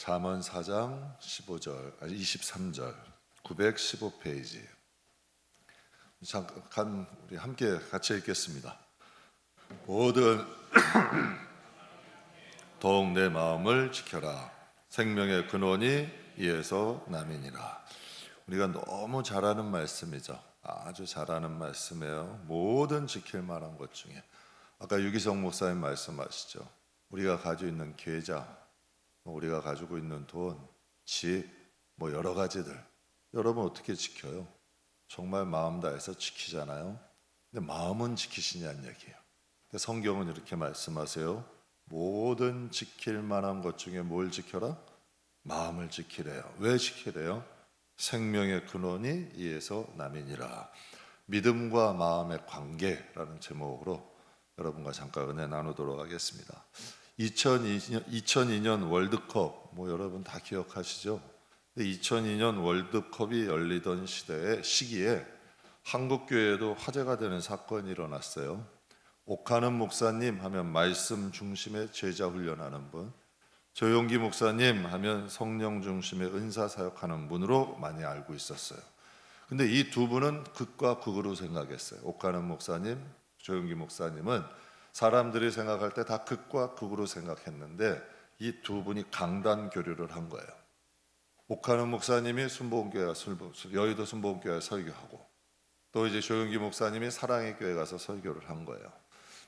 잠언 4장 15절, 아니 23절, 915페이지. 잠깐 우리 함께 같이 읽겠습니다. 모든 더욱 내 마음을 지켜라. 생명의 근원이 이에서 남이니라. 우리가 너무 잘하는 말씀이죠. 아주 잘하는 말씀이에요. 모든 지킬 만한 것 중에 아까 유기성 목사님 말씀하시죠. 우리가 가지고 있는 계좌, 우리가 가지고 있는 돈, 집, 여러 가지들 여러분 어떻게 지켜요? 정말 마음 다해서 지키잖아요. 근데 마음은 지키시냐는 얘기예요. 근데 성경은 이렇게 말씀하세요. 모든 지킬 만한 것 중에 뭘 지켜라? 마음을 지키래요. 왜 지키래요? 생명의 근원이 이에서 남이니라. 믿음과 마음의 관계라는 제목으로 여러분과 잠깐 은혜 나누도록 하겠습니다. 2002년 월드컵 여러분 다 기억하시죠? 2002년 월드컵이 열리던 시기에 한국교회에도 화제가 되는 사건이 일어났어요. 옥하는 목사님 하면 말씀 중심의 제자 훈련하는 분, 조용기 목사님 하면 성령 중심의 은사 사역하는 분으로 많이 알고 있었어요. 근데 이 두 분은 극과 극으로 생각했어요. 옥하는 목사님, 조용기 목사님은 사람들이 생각할 때 다 극과 극으로 생각했는데 이 두 분이 강단 교류를 한 거예요. 옥하는 목사님이 여의도 순복음교회 설교하고, 또 이제 조용기 목사님이 사랑의 교회 가서 설교를 한 거예요.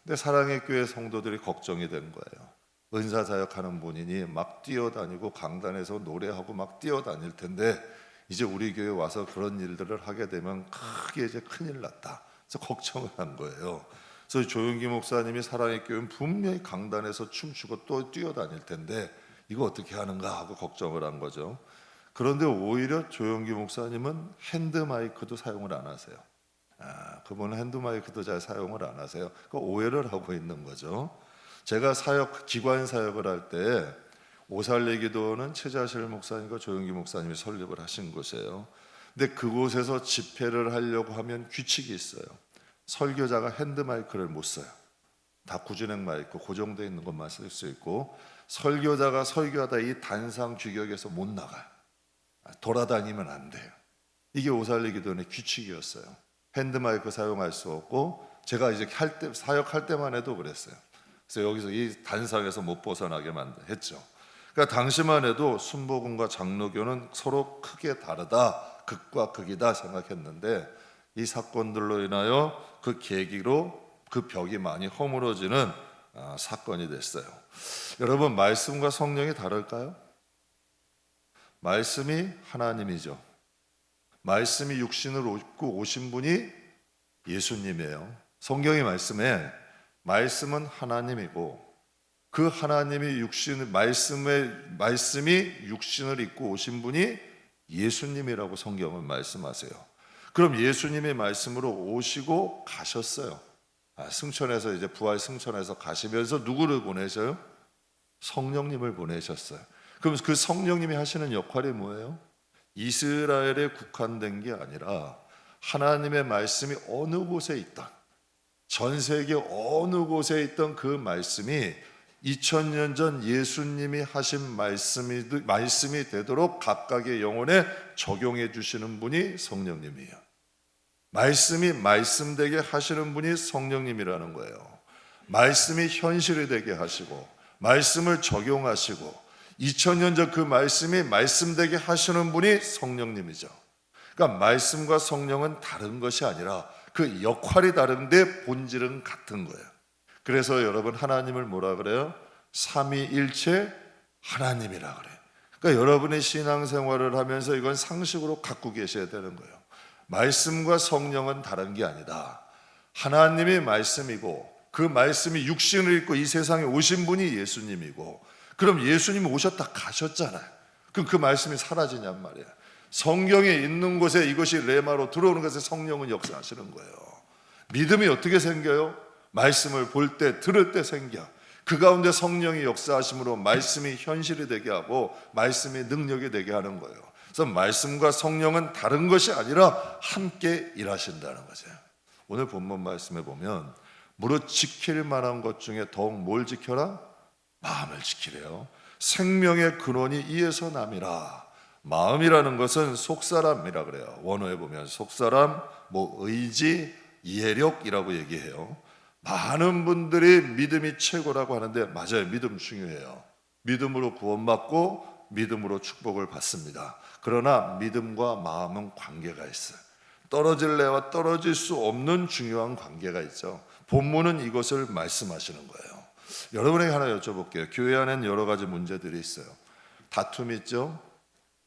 근데 사랑의 교회 성도들이 걱정이 된 거예요. 은사 사역하는 분이니 막 뛰어다니고 강단에서 노래하고 막 뛰어다닐 텐데 이제 우리 교회 와서 그런 일들을 하게 되면 크게 이제 큰일 났다. 그래서 걱정을 한 거예요. 그래서 조용기 목사님이 사랑의 교회는 분명히 강단에서 춤추고 또 뛰어다닐 텐데 이거 어떻게 하는가 하고 걱정을 한 거죠. 그런데 오히려 조용기 목사님은 핸드마이크도 사용을 안 하세요. 그분은 핸드마이크도 잘 사용을 안 하세요. 그 오해를 하고 있는 거죠. 제가 기관 사역을 할 때 오살리기도는 최자실 목사님과 조용기 목사님이 설립을 하신 곳이에요. 근데 그곳에서 집회를 하려고 하면 규칙이 있어요. 설교자가 핸드마이크를 못 써요. 다 구진행 마이크 고정되어 있는 것만 쓸 수 있고, 설교자가 설교하다 이 단상 규격에서 못 나가요. 돌아다니면 안 돼요. 이게 오살리기도의 규칙이었어요. 핸드마이크 사용할 수 없고, 제가 이제 사역할 때만 해도 그랬어요. 그래서 여기서 이 단상에서 못 벗어나게 했죠. 그러니까 당시만 해도 순복음과 장로교는 서로 크게 다르다, 극과 극이다 생각했는데 이 사건들로 인하여 그 계기로 그 벽이 많이 허물어지는 사건이 됐어요. 여러분, 말씀과 성령이 다를까요? 말씀이 하나님이죠. 말씀이 육신을 입고 오신 분이 예수님이에요. 성경이 말씀에 말씀은 하나님이고 그 하나님이 말씀이 육신을 입고 오신 분이 예수님이라고 성경은 말씀하세요. 그럼 예수님의 말씀으로 오시고 가셨어요. 승천해서 이제 부활 승천해서 가시면서 누구를 보내셔요? 성령님을 보내셨어요. 그럼 그 성령님이 하시는 역할이 뭐예요? 이스라엘에 국한된 게 아니라 하나님의 말씀이 어느 곳에 있던, 전 세계 어느 곳에 있던 그 말씀이 2000년 전 예수님이 하신 말씀이 되도록 각각의 영혼에 적용해 주시는 분이 성령님이에요. 말씀이 말씀되게 하시는 분이 성령님이라는 거예요. 말씀이 현실이 되게 하시고 말씀을 적용하시고 2000년 전 그 말씀이 말씀되게 하시는 분이 성령님이죠. 그러니까 말씀과 성령은 다른 것이 아니라 그 역할이 다른데 본질은 같은 거예요. 그래서 여러분, 하나님을 뭐라 그래요? 삼위일체 하나님이라 그래요. 그러니까 여러분의 신앙생활을 하면서 이건 상식으로 갖고 계셔야 되는 거예요. 말씀과 성령은 다른 게 아니다. 하나님의 말씀이고 그 말씀이 육신을 입고 이 세상에 오신 분이 예수님이고, 그럼 예수님이 오셨다 가셨잖아요. 그럼 그 말씀이 사라지냔 말이에요. 성경에 있는 곳에 이것이 레마로 들어오는 것에 성령은 역사하시는 거예요. 믿음이 어떻게 생겨요? 말씀을 볼 때, 들을 때 생겨. 그 가운데 성령이 역사하심으로 말씀이 현실이 되게 하고 말씀이 능력이 되게 하는 거예요. 그래서 말씀과 성령은 다른 것이 아니라 함께 일하신다는 거죠. 오늘 본문 말씀에 보면 무릇 지킬 만한 것 중에 더욱 뭘 지켜라? 마음을 지키래요. 생명의 근원이 이에서 남이라. 마음이라는 것은 속사람이라 그래요. 원어에 보면 속사람, 의지, 이해력이라고 얘기해요. 많은 분들이 믿음이 최고라고 하는데 맞아요. 믿음 중요해요. 믿음으로 구원받고 믿음으로 축복을 받습니다. 그러나 믿음과 마음은 관계가 있어요. 떨어질래와 떨어질 수 없는 중요한 관계가 있죠. 본문은 이것을 말씀하시는 거예요. 여러분에게 하나 여쭤볼게요. 교회 안에는 여러 가지 문제들이 있어요. 다툼 있죠.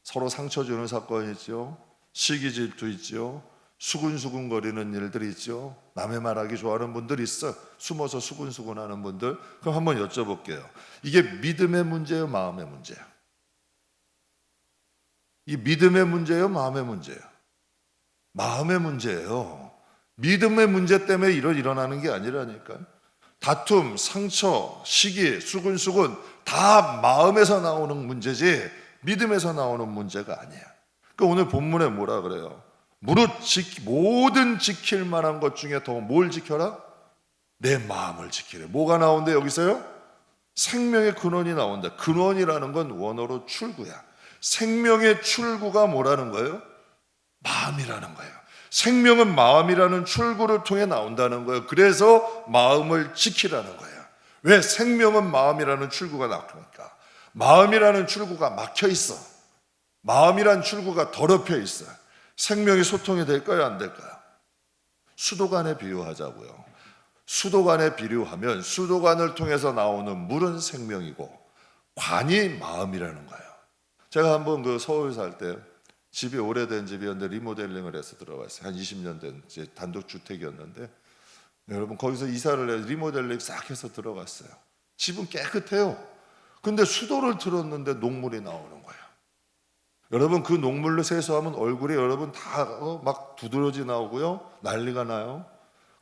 서로 상처 주는 사건이 있죠. 시기 질투 있죠. 수근수근거리는 일들이 있죠. 남의 말하기 좋아하는 분들이 있어요. 숨어서 수근수근하는 분들. 그럼 한번 여쭤볼게요. 이게 믿음의 문제예요, 마음의 문제예요? 이 믿음의 문제예요, 마음의 문제예요? 마음의 문제예요. 믿음의 문제 때문에 일어나는 게 아니라니까요. 다툼, 상처, 시기, 수근수근 다 마음에서 나오는 문제지 믿음에서 나오는 문제가 아니에요. 그러니까 오늘 본문에 뭐라 그래요? 모든 지킬 만한 것 중에 더 뭘 지켜라? 내 마음을 지키래. 뭐가 나온대 여기서요? 생명의 근원이 나온다. 근원이라는 건 원어로 출구야. 생명의 출구가 뭐라는 거예요? 마음이라는 거예요. 생명은 마음이라는 출구를 통해 나온다는 거예요. 그래서 마음을 지키라는 거예요. 왜? 생명은 마음이라는 출구가 나옵니까? 마음이라는 출구가 막혀 있어. 마음이라는 출구가 더럽혀 있어요. 생명이 소통이 될까요? 안 될까요? 수도관에 비유하자고요. 수도관에 비유하면 수도관을 통해서 나오는 물은 생명이고 관이 마음이라는 거예요. 제가 한번 서울 살 때 집이 오래된 집이었는데 리모델링을 해서 들어갔어요. 한 20년 된 단독주택이었는데 여러분 거기서 이사를 해서 리모델링 싹 해서 들어갔어요. 집은 깨끗해요. 근데 수도를 틀었는데 녹물이 나오는 거예요. 여러분 그 녹물로 세수하면 얼굴이 여러분 다 막 두드러지 나오고요. 난리가 나요.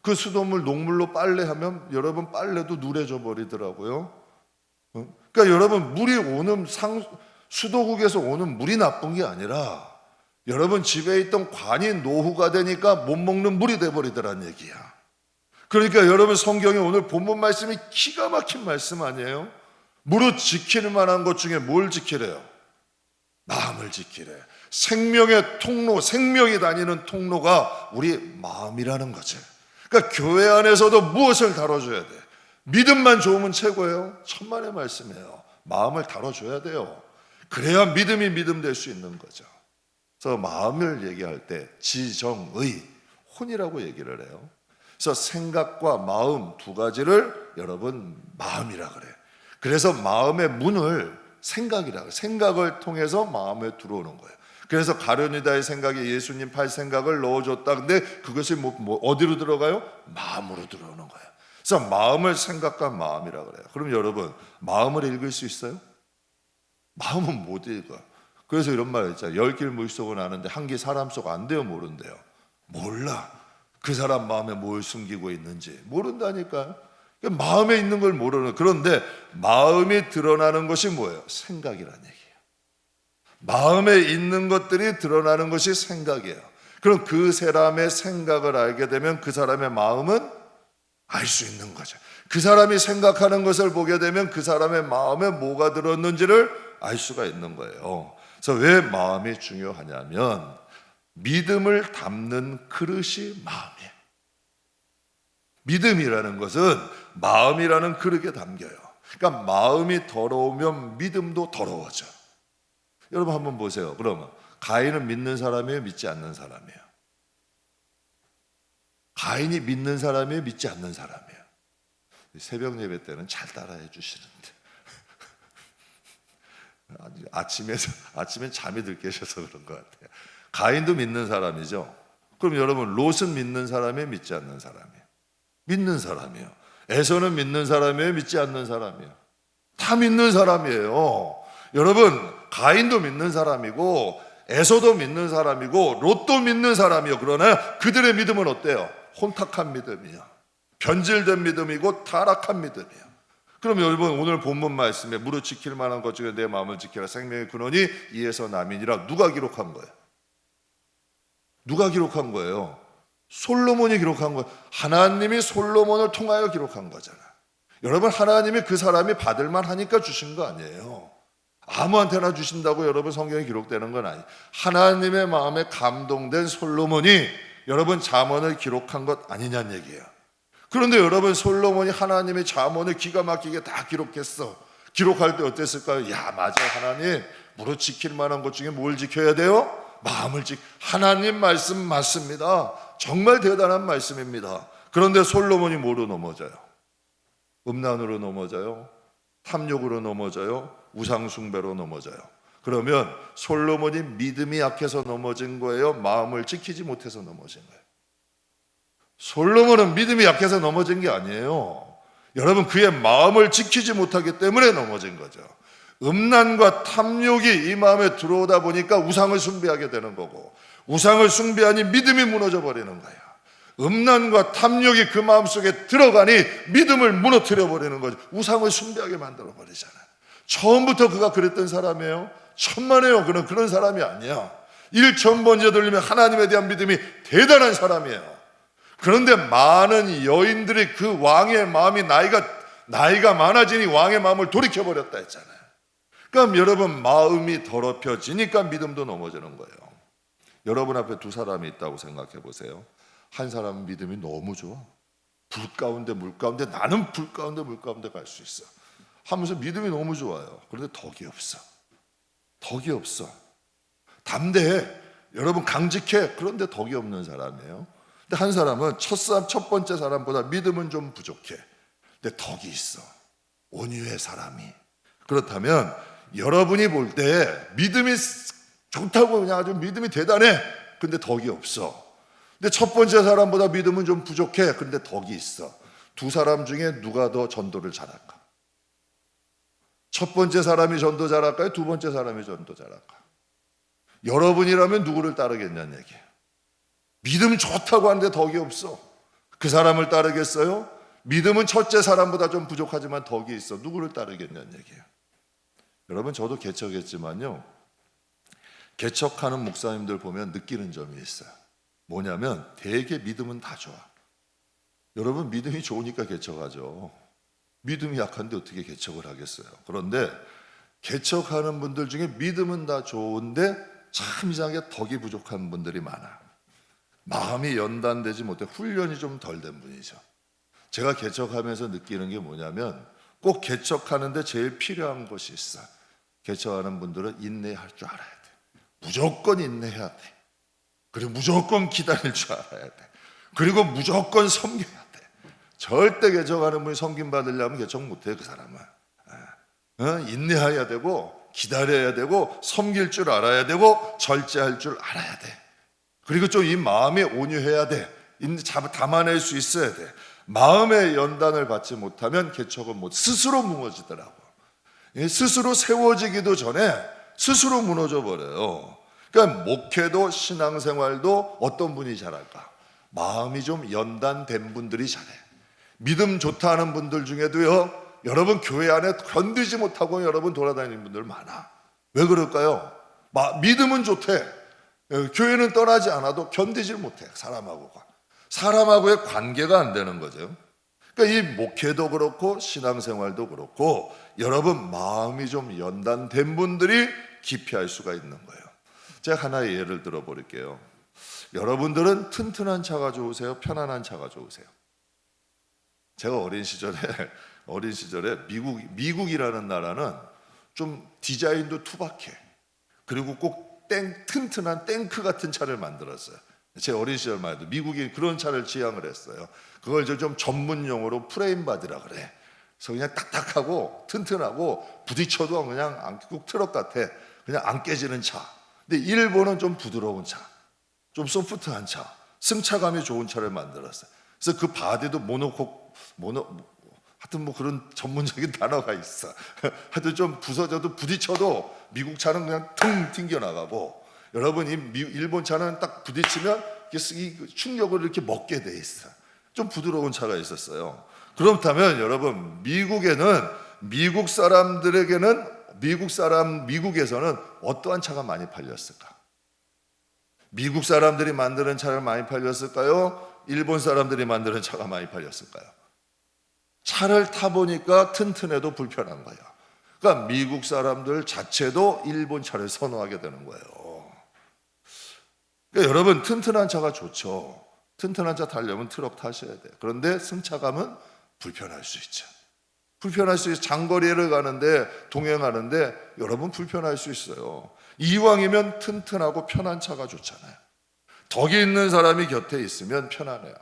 그 수돗물 녹물로 빨래하면 여러분 빨래도 누래져 버리더라고요. 그러니까 여러분 물이 오는 수도국에서 오는 물이 나쁜 게 아니라 여러분 집에 있던 관이 노후가 되니까 못 먹는 물이 돼버리더란 얘기야. 그러니까 여러분 성경에 오늘 본문 말씀이 기가 막힌 말씀 아니에요? 무릇 지킬 만한 것 중에 뭘 지키래요? 마음을 지키래. 생명의 통로, 생명이 다니는 통로가 우리 마음이라는 거지. 그러니까 교회 안에서도 무엇을 다뤄줘야 돼? 믿음만 좋으면 최고예요. 천만의 말씀이에요. 마음을 다뤄줘야 돼요. 그래야 믿음이 믿음 될 수 있는 거죠. 그래서 마음을 얘기할 때 지정의, 혼이라고 얘기를 해요. 그래서 생각과 마음 두 가지를 여러분 마음이라 그래요. 그래서 마음의 문을 생각이라, 생각을 통해서 마음에 들어오는 거예요. 그래서 가룟유다의 생각에 예수님 팔 생각을 넣어줬다. 근데 그것이 어디로 들어가요? 마음으로 들어오는 거예요. 그래서 마음을 생각과 마음이라 그래요. 그럼 여러분 마음을 읽을 수 있어요? 마음은 못 읽어. 그래서 이런 말 있잖아요. 10길 물속은 아는데 한 길 사람 속 안 돼요, 모른대요. 몰라. 그 사람 마음에 뭘 숨기고 있는지 모른다니까요. 마음에 있는 걸 모르는. 그런데 마음이 드러나는 것이 뭐예요? 생각이라는 얘기예요. 마음에 있는 것들이 드러나는 것이 생각이에요. 그럼 그 사람의 생각을 알게 되면 그 사람의 마음은 알 수 있는 거죠. 그 사람이 생각하는 것을 보게 되면 그 사람의 마음에 뭐가 들었는지를 알 수가 있는 거예요. 그래서 왜 마음이 중요하냐면 믿음을 담는 그릇이 마음이에요. 믿음이라는 것은 마음이라는 그릇에 담겨요. 그러니까 마음이 더러우면 믿음도 더러워져. 여러분 한번 보세요. 그러면 가인은 믿는 사람이에요? 믿지 않는 사람이에요? 가인이 믿는 사람이에요? 믿지 않는 사람이에요? 새벽 예배 때는 잘 따라해 주시는데 아침에 잠이 들 계셔서 그런 것 같아요. 가인도 믿는 사람이죠. 그럼 여러분 롯은 믿는 사람이에요? 믿지 않는 사람이에요? 믿는 사람이에요. 에서는 믿는 사람이에요? 믿지 않는 사람이에요? 다 믿는 사람이에요. 여러분 가인도 믿는 사람이고 에서도 믿는 사람이고 롯도 믿는 사람이요. 그러나 그들의 믿음은 어때요? 혼탁한 믿음이요. 변질된 믿음이고 타락한 믿음이요. 그럼 여러분 오늘 본문 말씀에 무릇 지킬 만한 것 중에 내 마음을 지키라. 생명의 근원이 이에서 남이니라. 누가 기록한 거예요? 누가 기록한 거예요? 솔로몬이 기록한 거예요. 하나님이 솔로몬을 통하여 기록한 거잖아. 여러분 하나님이 그 사람이 받을 만하니까 주신 거 아니에요. 아무한테나 주신다고 여러분 성경에 기록되는 건 아니에요. 하나님의 마음에 감동된 솔로몬이 여러분 잠언을 기록한 것 아니냐는 얘기예요. 그런데 여러분 솔로몬이 하나님의 잠언을 기가 막히게 다 기록했어. 기록할 때 어땠을까요? 야, 맞아, 하나님 무릇 지킬 만한 것 중에 뭘 지켜야 돼요? 마음을 하나님 말씀 맞습니다. 정말 대단한 말씀입니다. 그런데 솔로몬이 뭐로 넘어져요? 음란으로 넘어져요? 탐욕으로 넘어져요? 우상숭배로 넘어져요? 그러면 솔로몬이 믿음이 약해서 넘어진 거예요? 마음을 지키지 못해서 넘어진 거예요? 솔로몬은 믿음이 약해서 넘어진 게 아니에요. 여러분, 그의 마음을 지키지 못하기 때문에 넘어진 거죠. 음란과 탐욕이 이 마음에 들어오다 보니까 우상을 숭배하게 되는 거고, 우상을 숭배하니 믿음이 무너져 버리는 거예요. 음란과 탐욕이 그 마음속에 들어가니 믿음을 무너뜨려 버리는 거죠. 우상을 숭배하게 만들어 버리잖아요. 처음부터 그가 그랬던 사람이에요? 천만에요. 그는 그런 사람이 아니야. 1000번째 들리면 하나님에 대한 믿음이 대단한 사람이에요. 그런데 많은 여인들이 그 왕의 마음이 나이가 많아지니 왕의 마음을 돌이켜버렸다 했잖아요. 그러니까 여러분, 마음이 더럽혀지니까 믿음도 넘어지는 거예요. 여러분 앞에 두 사람이 있다고 생각해 보세요. 한 사람은 믿음이 너무 좋아. 불 가운데 물 가운데, 나는 불 가운데 물 가운데 갈 수 있어 하면서 믿음이 너무 좋아요. 그런데 덕이 없어. 덕이 없어. 담대해. 여러분, 강직해. 그런데 덕이 없는 사람이에요. 근데 한 사람은 첫 번째 사람보다 믿음은 좀 부족해. 근데 덕이 있어. 온유의 사람이. 그렇다면 여러분이 볼 때 믿음이 좋다고 그냥 아주 믿음이 대단해. 근데 덕이 없어. 근데 첫 번째 사람보다 믿음은 좀 부족해. 근데 덕이 있어. 두 사람 중에 누가 더 전도를 잘할까? 첫 번째 사람이 전도 잘할까요? 두 번째 사람이 전도 잘할까? 여러분이라면 누구를 따르겠냐는 얘기예요. 믿음 좋다고 하는데 덕이 없어. 그 사람을 따르겠어요? 믿음은 첫째 사람보다 좀 부족하지만 덕이 있어. 누구를 따르겠냐는 얘기예요. 여러분, 저도 개척했지만요, 개척하는 목사님들 보면 느끼는 점이 있어요. 뭐냐면 되게 믿음은 다 좋아. 여러분, 믿음이 좋으니까 개척하죠. 믿음이 약한데 어떻게 개척을 하겠어요? 그런데 개척하는 분들 중에 믿음은 다 좋은데 참 이상하게 덕이 부족한 분들이 많아. 마음이 연단되지 못해 훈련이 좀 덜 된 분이죠. 제가 개척하면서 느끼는 게 뭐냐면 꼭 개척하는데 제일 필요한 것이 있어. 개척하는 분들은 인내할 줄 알아야 돼. 무조건 인내해야 돼. 그리고 무조건 기다릴 줄 알아야 돼. 그리고 무조건 섬겨야 돼. 절대 개척하는 분이 섬김 받으려면 개척 못해, 그 사람은. 인내해야 되고 기다려야 되고 섬길 줄 알아야 되고 절제할 줄 알아야 돼. 그리고 좀 이 마음에 온유해야 돼. 담아낼 수 있어야 돼. 마음의 연단을 받지 못하면 개척은 스스로 무너지더라고. 스스로 세워지기도 전에 스스로 무너져 버려요. 그러니까 목회도 신앙생활도 어떤 분이 잘할까? 마음이 좀 연단된 분들이 잘해. 믿음 좋다 하는 분들 중에도요, 여러분 교회 안에 견디지 못하고 여러분 돌아다니는 분들 많아. 왜 그럴까요? 믿음은 좋대. 교회는 떠나지 않아도 견디질 못해. 사람하고의 관계가 안 되는 거죠. 그러니까 이 목회도 그렇고 신앙생활도 그렇고 여러분 마음이 좀 연단된 분들이 기피할 수가 있는 거예요. 제가 하나의 예를 들어 버릴게요. 여러분들은 튼튼한 차가 좋으세요? 편안한 차가 좋으세요? 제가 어린 시절에 미국이라는 나라는 좀 디자인도 투박해. 그리고 꼭 튼튼한 탱크 같은 차를 만들었어요. 제 어린 시절만 해도 미국이 그런 차를 지향을 했어요. 그걸 좀 전문 용어로 프레임바디라 그래. 그래서 그냥 딱딱하고 튼튼하고 부딪혀도 그냥 꼭 트럭 같아. 그냥 안 깨지는 차. 근데 일본은 좀 부드러운 차, 좀 소프트한 차, 승차감이 좋은 차를 만들었어요. 그래서 그 바디도 하여튼 그런 전문적인 단어가 있어. 하여튼 좀 부서져도 부딪혀도 미국 차는 그냥 퉁 튕겨 나가고, 여러분 일본 차는 딱 부딪히면 이 충격을 이렇게 먹게 돼 있어. 좀 부드러운 차가 있었어요. 그렇다면 여러분 미국에서는 어떠한 차가 많이 팔렸을까? 미국 사람들이 만드는 차를 많이 팔렸을까요? 일본 사람들이 만드는 차가 많이 팔렸을까요? 차를 타보니까 튼튼해도 불편한 거예요. 그러니까 미국 사람들 자체도 일본 차를 선호하게 되는 거예요. 그러니까 여러분, 튼튼한 차가 좋죠. 튼튼한 차 타려면 트럭 타셔야 돼요. 그런데 승차감은 불편할 수 있죠. 불편할 수 있어요. 장거리를 가는데, 동행하는데 여러분 불편할 수 있어요. 이왕이면 튼튼하고 편한 차가 좋잖아요. 덕이 있는 사람이 곁에 있으면 편하네요.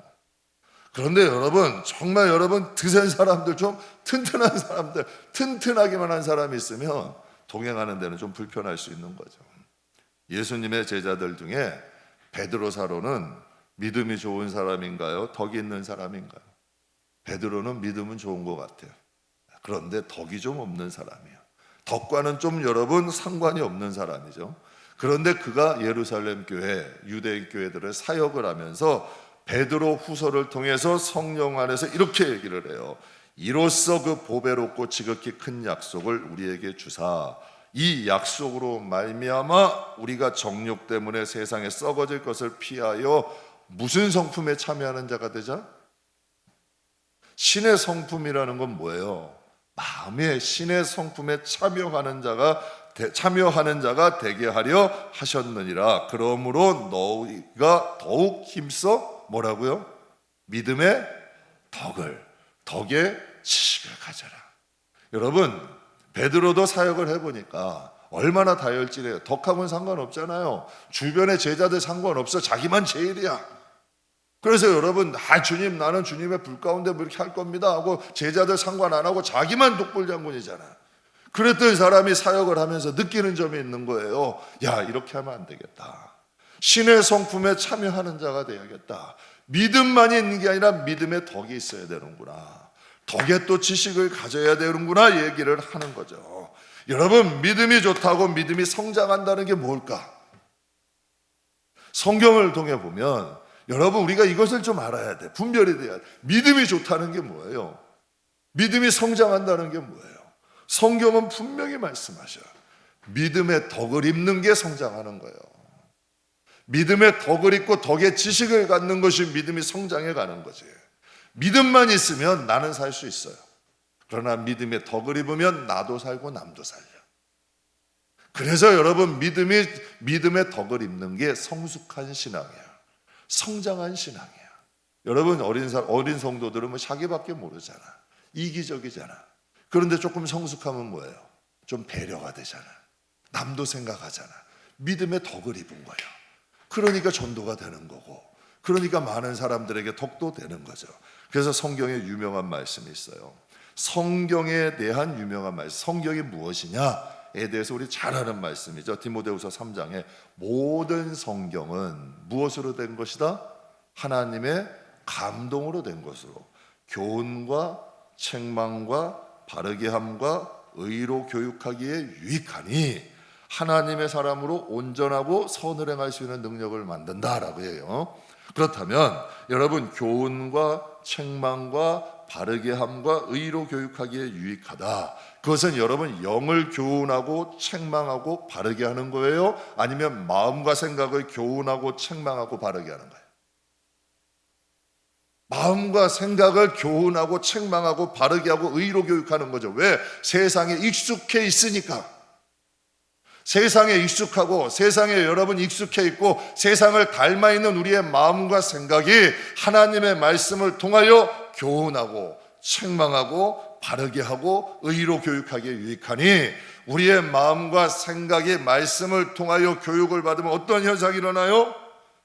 그런데 여러분, 정말 여러분 드센 사람들, 좀 튼튼한 사람들, 튼튼하기만 한 사람이 있으면 동행하는 데는 좀 불편할 수 있는 거죠. 예수님의 제자들 중에 베드로 사로는 믿음이 좋은 사람인가요? 덕이 있는 사람인가요? 베드로는 믿음은 좋은 것 같아요. 그런데 덕이 좀 없는 사람이에요. 덕과는 좀 여러분 상관이 없는 사람이죠. 그런데 그가 예루살렘 교회, 유대인 교회들을 사역을 하면서 베드로 후서를 통해서 성령 안에서 이렇게 얘기를 해요. 이로써 그 보배롭고 지극히 큰 약속을 우리에게 주사, 이 약속으로 말미암아 우리가 정욕 때문에 세상에 썩어질 것을 피하여 무슨 성품에 참여하는 자가 되자? 신의 성품이라는 건 뭐예요? 마음의 신의 성품에 참여하는 자가 되게 하려 하셨느니라. 그러므로 너희가 더욱 힘써 뭐라고요? 믿음의 덕의 지식을 가져라. 여러분, 베드로도 사역을 해보니까 얼마나 다혈질해요. 덕하고는 상관없잖아요. 주변의 제자들 상관없어. 자기만 제일이야. 그래서 여러분, 주님, 나는 주님의 불 가운데 뭐 이렇게 할 겁니다 하고 제자들 상관 안 하고 자기만 독불장군이잖아. 그랬던 사람이 사역을 하면서 느끼는 점이 있는 거예요. 야, 이렇게 하면 안 되겠다. 신의 성품에 참여하는 자가 되야겠다. 믿음만이 있는 게 아니라 믿음의 덕이 있어야 되는구나. 덕에 또 지식을 가져야 되는구나 얘기를 하는 거죠. 여러분, 믿음이 좋다고 믿음이 성장한다는 게 뭘까? 성경을 통해 보면 여러분, 우리가 이것을 좀 알아야 돼. 분별이 돼야 돼. 믿음이 좋다는 게 뭐예요? 믿음이 성장한다는 게 뭐예요? 성경은 분명히 말씀하셔요. 믿음의 덕을 입는 게 성장하는 거예요. 믿음의 덕을 입고 덕의 지식을 갖는 것이 믿음이 성장해 가는 거지. 믿음만 있으면 나는 살 수 있어요. 그러나 믿음의 덕을 입으면 나도 살고 남도 살려. 그래서 여러분, 믿음의 덕을 입는 게 성숙한 신앙이야. 성장한 신앙이야. 여러분, 어린 성도들은 뭐 자기밖에 모르잖아. 이기적이잖아. 그런데 조금 성숙하면 뭐예요? 좀 배려가 되잖아. 남도 생각하잖아. 믿음의 덕을 입은 거예요. 그러니까 전도가 되는 거고, 그러니까 많은 사람들에게 덕도 되는 거죠. 그래서 성경에 유명한 말씀이 있어요. 성경에 대한 유명한 말씀, 성경이 무엇이냐에 대해서 우리 잘 아는 말씀이죠. 디모데후서 3장에 모든 성경은 무엇으로 된 것이다? 하나님의 감동으로 된 것으로 교훈과 책망과 바르게 함과 의로 교육하기에 유익하니 하나님의 사람으로 온전하고 선을 행할 수 있는 능력을 만든다라고 해요. 그렇다면 여러분, 교훈과 책망과 바르게 함과 의로 교육하기에 유익하다. 그것은 여러분 영을 교훈하고 책망하고 바르게 하는 거예요? 아니면 마음과 생각을 교훈하고 책망하고 바르게 하는 거예요? 마음과 생각을 교훈하고 책망하고 바르게 하고 의로 교육하는 거죠. 왜? 세상에 익숙해 있으니까. 세상에 익숙하고 세상에 여러분 익숙해 있고 세상을 닮아 있는 우리의 마음과 생각이 하나님의 말씀을 통하여 교훈하고 책망하고 바르게 하고 의로 교육하기에 유익하니 우리의 마음과 생각이 말씀을 통하여 교육을 받으면 어떤 현상이 일어나요?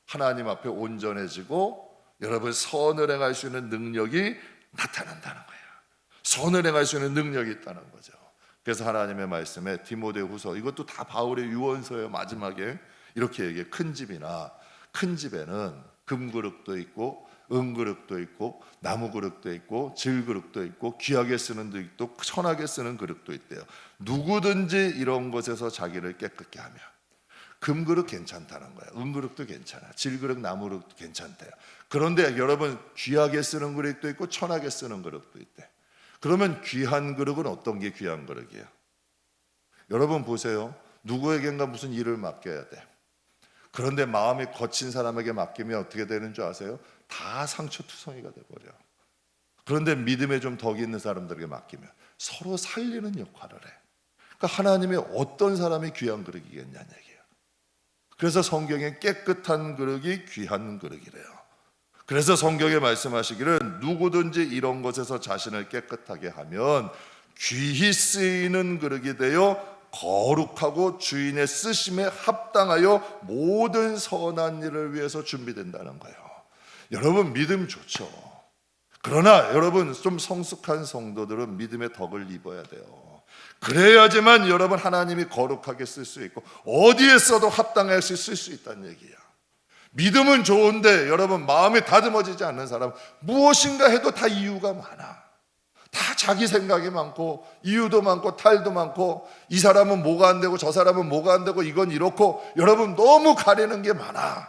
하나님 앞에 온전해지고 여러분 선을 행할 수 있는 능력이 나타난다는 거예요. 선을 행할 수 있는 능력이 있다는 거죠. 그래서 하나님의 말씀에 디모데후서, 이것도 다 바울의 유언서예요. 마지막에 이렇게 얘기해. 큰 집에는 금그릇도 있고 은그릇도 있고 나무그릇도 있고 질그릇도 있고 귀하게 쓰는 도 있고 천하게 쓰는 그릇도 있대요. 누구든지 이런 것에서 자기를 깨끗게 하며. 금그릇 괜찮다는 거예요. 은그릇도 괜찮아. 질그릇 나무그릇도 괜찮대요. 그런데 여러분, 귀하게 쓰는 그릇도 있고 천하게 쓰는 그릇도 있대. 그러면 귀한 그릇은 어떤 게 귀한 그릇이에요? 여러분 보세요. 누구에겐가 무슨 일을 맡겨야 돼. 그런데 마음이 거친 사람에게 맡기면 어떻게 되는 줄 아세요? 다 상처투성이가 돼버려. 그런데 믿음에 좀 덕이 있는 사람들에게 맡기면 서로 살리는 역할을 해. 그러니까 하나님의 어떤 사람이 귀한 그릇이겠냐는 얘기예요. 그래서 성경에 깨끗한 그릇이 귀한 그릇이래요. 그래서 성경에 말씀하시기를 누구든지 이런 것에서 자신을 깨끗하게 하면 귀히 쓰이는 그릇이 되어 거룩하고 주인의 쓰심에 합당하여 모든 선한 일을 위해서 준비된다는 거예요. 여러분, 믿음 좋죠. 그러나 여러분, 좀 성숙한 성도들은 믿음의 덕을 입어야 돼요. 그래야지만 여러분 하나님이 거룩하게 쓸 수 있고 어디에 써도 합당하게 쓸 수 있다는 얘기야. 믿음은 좋은데 여러분 마음이 다듬어지지 않는 사람은 무엇인가 해도 다 이유가 많아. 다 자기 생각이 많고 이유도 많고 탈도 많고 이 사람은 뭐가 안 되고 저 사람은 뭐가 안 되고 이건 이렇고 여러분 너무 가리는 게 많아.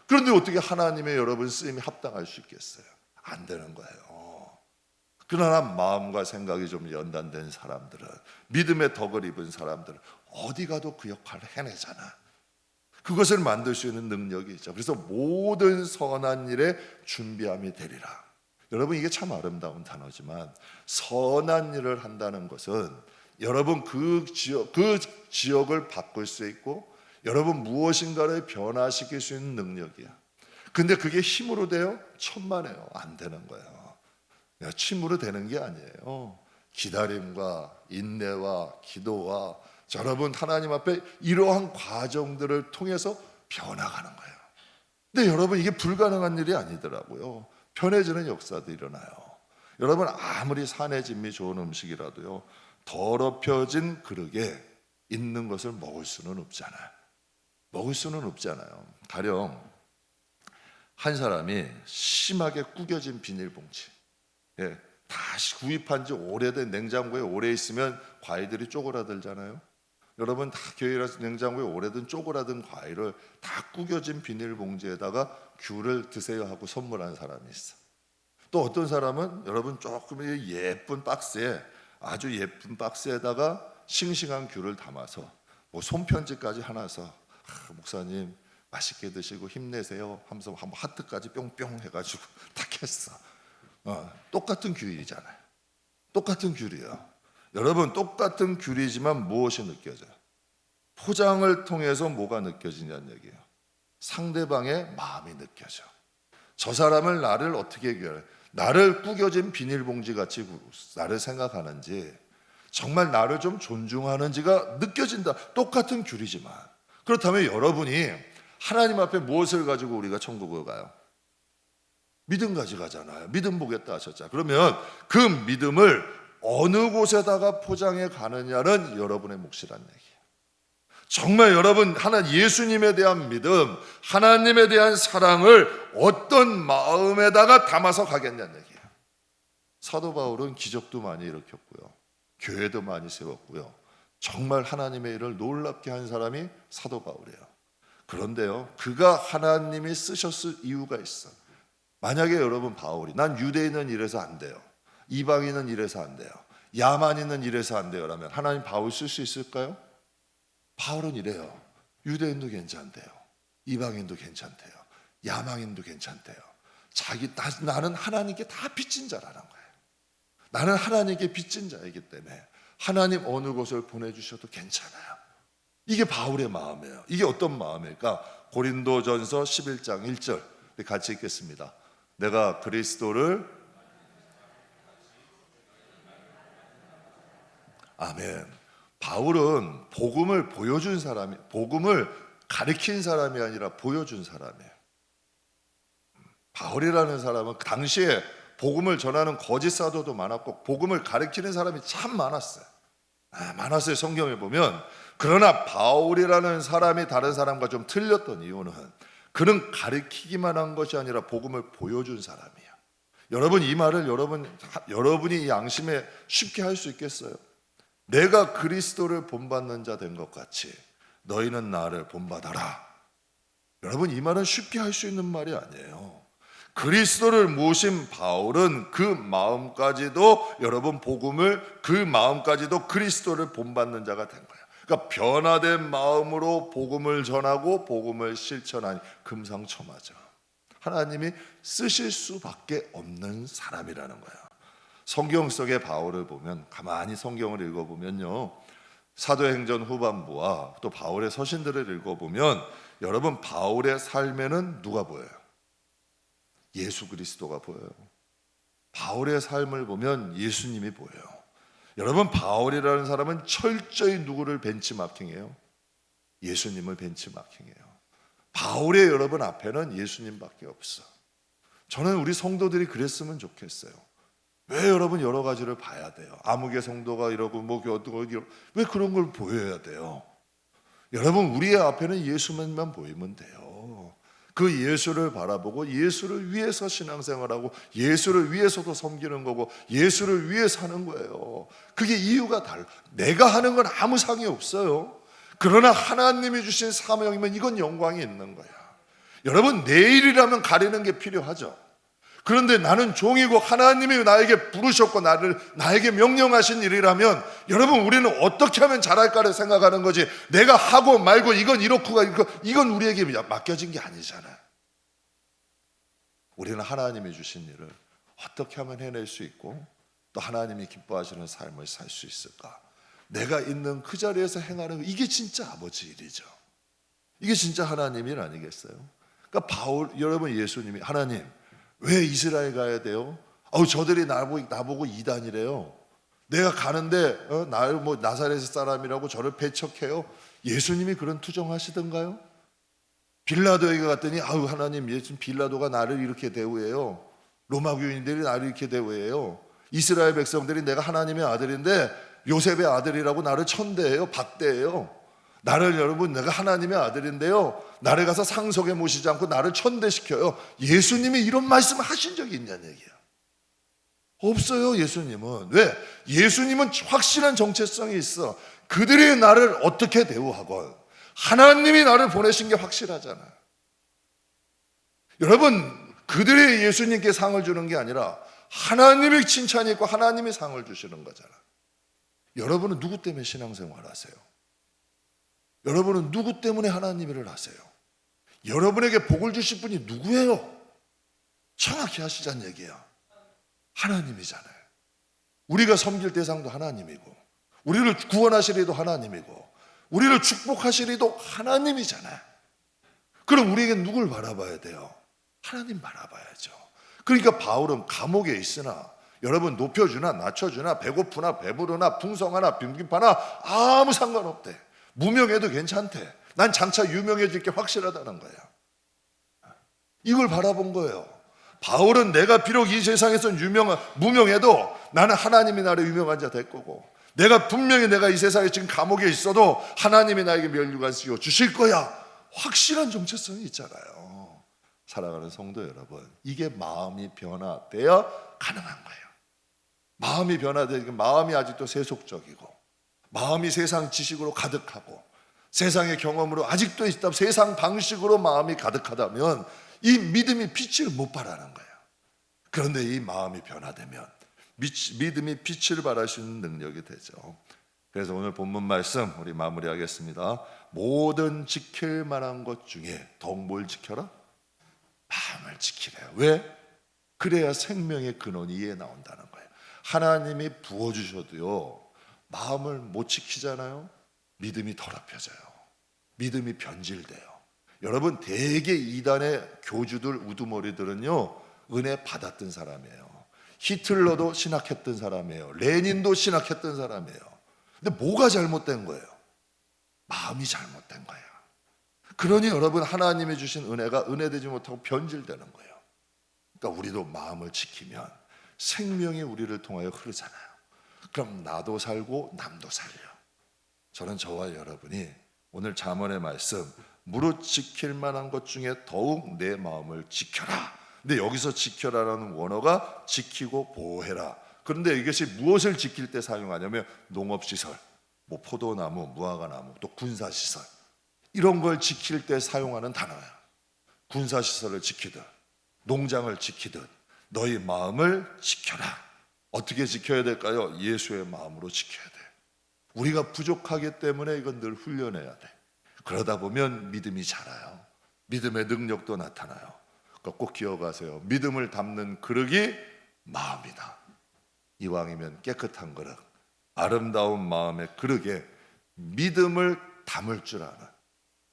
그런데 어떻게 하나님의 여러분 쓰임이 합당할 수 있겠어요? 안 되는 거예요. 그러나 마음과 생각이 좀 연단된 사람들은, 믿음의 덕을 입은 사람들은 어디 가도 그 역할을 해내잖아. 그것을 만들 수 있는 능력이 있죠. 그래서 모든 선한 일에 준비함이 되리라. 여러분, 이게 참 아름다운 단어지만 선한 일을 한다는 것은 여러분 그 지역을 바꿀 수 있고 여러분 무엇인가를 변화시킬 수 있는 능력이야. 근데 그게 힘으로 돼요? 천만에요. 안 되는 거예요. 힘으로 되는 게 아니에요. 기다림과 인내와 기도와 여러분 하나님 앞에 이러한 과정들을 통해서 변화가는 거예요. 근데 여러분 이게 불가능한 일이 아니더라고요. 편해지는 역사도 일어나요. 여러분 아무리 산의 진미 좋은 음식이라도요, 더럽혀진 그릇에 있는 것을 먹을 수는 없잖아요. 먹을 수는 없잖아요. 가령 한 사람이 심하게 구겨진 비닐봉지, 다시 구입한 지 오래된 냉장고에 오래 있으면 과일들이 쪼그라들잖아요. 여러분 다 교회라서 냉장고에 오래된 쪼그라든 과일을 다 구겨진 비닐봉지에다가 귤을 드세요 하고 선물한 사람이 있어. 또 어떤 사람은 여러분 조금 예쁜 박스에, 아주 예쁜 박스에다가 싱싱한 귤을 담아서 뭐 손편지까지 하나 서 목사님 맛있게 드시고 힘내세요 하면서 한번 하트까지 뿅뿅 해가지고 딱 했어. 똑같은 귤이잖아요. 똑같은 귤이에요. 여러분 똑같은 귤이지만 무엇이 느껴져요? 포장을 통해서 뭐가 느껴지냐는 얘기예요. 상대방의 마음이 느껴져. 저 사람을 나를 어떻게 얘기해요? 나를 구겨진 비닐봉지 같이 나를 생각하는지, 정말 나를 좀 존중하는지가 느껴진다. 똑같은 귤이지만. 그렇다면 여러분이 하나님 앞에 무엇을 가지고 우리가 천국을 가요? 믿음 가져가잖아요. 믿음 보겠다 하셨잖아요. 그러면 그 믿음을 어느 곳에다가 포장해 가느냐는 여러분의 몫이란 얘기예요. 정말 여러분 예수님에 대한 믿음, 하나님에 대한 사랑을 어떤 마음에다가 담아서 가겠냐는 얘기예요. 사도 바울은 기적도 많이 일으켰고요, 교회도 많이 세웠고요, 정말 하나님의 일을 놀랍게 한 사람이 사도 바울이에요. 그런데요, 그가 하나님이 쓰셨을 이유가 있어요. 만약에 여러분 바울이 난 유대인은 이래서 안 돼요, 이방인은 이래서 안 돼요, 야만인은 이래서 안 돼요 라면 하나님 바울 쓸 수 있을까요? 바울은 이래요. 유대인도 괜찮대요, 이방인도 괜찮대요, 야망인도 괜찮대요. 나는 하나님께 다 빚진 자라는 거예요. 나는 하나님께 빚진 자이기 때문에 하나님 어느 곳을 보내주셔도 괜찮아요. 이게 바울의 마음이에요. 이게 어떤 마음일까? 고린도전서 11장 1절 같이 읽겠습니다. 내가 그리스도를, 아멘. 바울은 복음을 보여준 사람이, 복음을 가르친 사람이 아니라 보여준 사람이에요. 바울이라는 사람은 그 당시에 복음을 전하는 거짓 사도도 많았고 복음을 가르치는 사람이 참 많았어요. 많았어요, 성경에 보면. 그러나 바울이라는 사람이 다른 사람과 좀 틀렸던 이유는 그는 가르치기만 한 것이 아니라 복음을 보여준 사람이에요. 여러분 이 말을 여러분이 양심에 쉽게 할 수 있겠어요? 내가 그리스도를 본받는 자 된 것 같이 너희는 나를 본받아라. 여러분 이 말은 쉽게 할 수 있는 말이 아니에요. 그리스도를 모신 바울은 그 마음까지도 여러분 그 마음까지도 그리스도를 본받는 자가 된 거예요. 그러니까 변화된 마음으로 복음을 전하고 복음을 실천하니 금상첨화죠. 하나님이 쓰실 수밖에 없는 사람이라는 거예요. 성경 속의 바울을 보면, 가만히 성경을 읽어보면요, 사도행전 후반부와 또 바울의 서신들을 읽어보면 여러분 바울의 삶에는 누가 보여요? 예수 그리스도가 보여요. 바울의 삶을 보면 예수님이 보여요. 여러분 바울이라는 사람은 철저히 누구를 벤치마킹해요? 예수님을 벤치마킹해요. 바울의 여러분 앞에는 예수님밖에 없어. 저는 우리 성도들이 그랬으면 좋겠어요. 왜 여러분 여러 가지를 봐야 돼요? 아무개 성도가 이러고 뭐 왜 그런 걸 보여야 돼요? 여러분 우리의 앞에는 예수만만 보이면 돼요. 그 예수를 바라보고 예수를 위해서 신앙생활하고 예수를 위해서도 섬기는 거고 예수를 위해 사는 거예요. 그게 이유가 달라. 내가 하는 건 아무 상이 없어요. 그러나 하나님이 주신 사명이면 이건 영광이 있는 거야. 여러분 내일이라면 가리는 게 필요하죠. 그런데 나는 종이고 하나님이 나에게 부르셨고 나에게 명령하신 일이라면 여러분 우리는 어떻게 하면 잘할까를 생각하는 거지, 내가 하고 말고 이건 이렇고 이건 우리에게 맡겨진 게 아니잖아요. 우리는 하나님이 주신 일을 어떻게 하면 해낼 수 있고 또 하나님이 기뻐하시는 삶을 살 수 있을까, 내가 있는 그 자리에서 행하는 이게 진짜 아버지 일이죠. 이게 진짜 하나님 일 아니겠어요? 그러니까 바울 여러분 예수님이 하나님 왜 이스라엘 가야 돼요? 저들이 나보고 이단이래요. 내가 가는데 나를 뭐 나사렛 사람이라고 저를 배척해요. 예수님이 그런 투정하시던가요? 빌라도에게 갔더니 하나님 예수님 빌라도가 나를 이렇게 대우해요. 로마 교인들이 나를 이렇게 대우해요. 이스라엘 백성들이 내가 하나님의 아들인데 요셉의 아들이라고 나를 천대해요. 박대해요. 나를 여러분 내가 하나님의 아들인데요 나를 가서 상석에 모시지 않고 나를 천대시켜요. 예수님이 이런 말씀을 하신 적이 있냐는 얘기야. 없어요. 예수님은. 왜? 예수님은 확실한 정체성이 있어. 그들이 나를 어떻게 대우하건 하나님이 나를 보내신 게 확실하잖아. 여러분 그들이 예수님께 상을 주는 게 아니라 하나님의 칭찬이 있고 하나님이 상을 주시는 거잖아. 여러분은 누구 때문에 신앙생활 하세요? 여러분은 누구 때문에 하나님 일을 하세요? 여러분에게 복을 주실 분이 누구예요? 정확히 하시자는 얘기야. 하나님이잖아요. 우리가 섬길 대상도 하나님이고 우리를 구원하시리도 하나님이고 우리를 축복하시리도 하나님이잖아요. 그럼 우리에게 누굴 바라봐야 돼요? 하나님 바라봐야죠. 그러니까 바울은 감옥에 있으나 여러분 높여주나 낮춰주나 배고프나 배부르나 풍성하나 빈곤하나 아무 상관없대. 무명해도 괜찮대. 난 장차 유명해질 게 확실하다는 거야. 이걸 바라본 거예요. 바울은 내가 비록 이 세상에서 무명해도 나는 하나님이 나를 유명한 자 될 거고 분명히 내가 이 세상에 지금 감옥에 있어도 하나님이 나에게 면류관 씌워 주실 거야. 확실한 정체성이 있잖아요. 사랑하는 성도 여러분, 이게 마음이 변화되어야 가능한 거예요. 마음이 변화되니까 마음이 아직도 세속적이고 마음이 세상 지식으로 가득하고 세상의 경험으로 아직도 있다 세상 방식으로 마음이 가득하다면 이 믿음이 빛을 못 발하는 거예요. 그런데 이 마음이 변화되면 믿음이 빛을 발할 수 있는 능력이 되죠. 그래서 오늘 본문 말씀 우리 마무리하겠습니다. 모든 지킬 만한 것 중에 더욱 뭘 지켜라? 마음을 지키래요. 왜? 그래야 생명의 근원이 이에 나온다는 거예요. 하나님이 부어주셔도요 마음을 못 지키잖아요. 믿음이 더럽혀져요. 믿음이 변질돼요. 여러분 대개 이단의 교주들 우두머리들은요 은혜 받았던 사람이에요. 히틀러도 신학했던 사람이에요. 레닌도 신학했던 사람이에요. 근데 뭐가 잘못된 거예요? 마음이 잘못된 거예요. 그러니 여러분 하나님이 주신 은혜가 은혜되지 못하고 변질되는 거예요. 그러니까 우리도 마음을 지키면 생명이 우리를 통하여 흐르잖아요. 그럼 나도 살고 남도 살려. 저는 저와 여러분이 오늘 잠언의 말씀 무릇 지킬 만한 것 중에 더욱 내 마음을 지켜라. 근데 여기서 지켜라라는 원어가 지키고 보호해라. 그런데 이것이 무엇을 지킬 때 사용하냐면 농업시설, 뭐 포도나무, 무화과나무, 또 군사시설 이런 걸 지킬 때 사용하는 단어야. 군사시설을 지키듯 농장을 지키듯 너희 마음을 지켜라. 어떻게 지켜야 될까요? 예수의 마음으로 지켜야 돼. 우리가 부족하기 때문에 이건 늘 훈련해야 돼. 그러다 보면 믿음이 자라요. 믿음의 능력도 나타나요. 그러니까 꼭 기억하세요. 믿음을 담는 그릇이 마음이다. 이왕이면 깨끗한 그릇, 아름다운 마음의 그릇에 믿음을 담을 줄 아는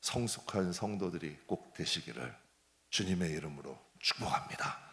성숙한 성도들이 꼭 되시기를 주님의 이름으로 축복합니다.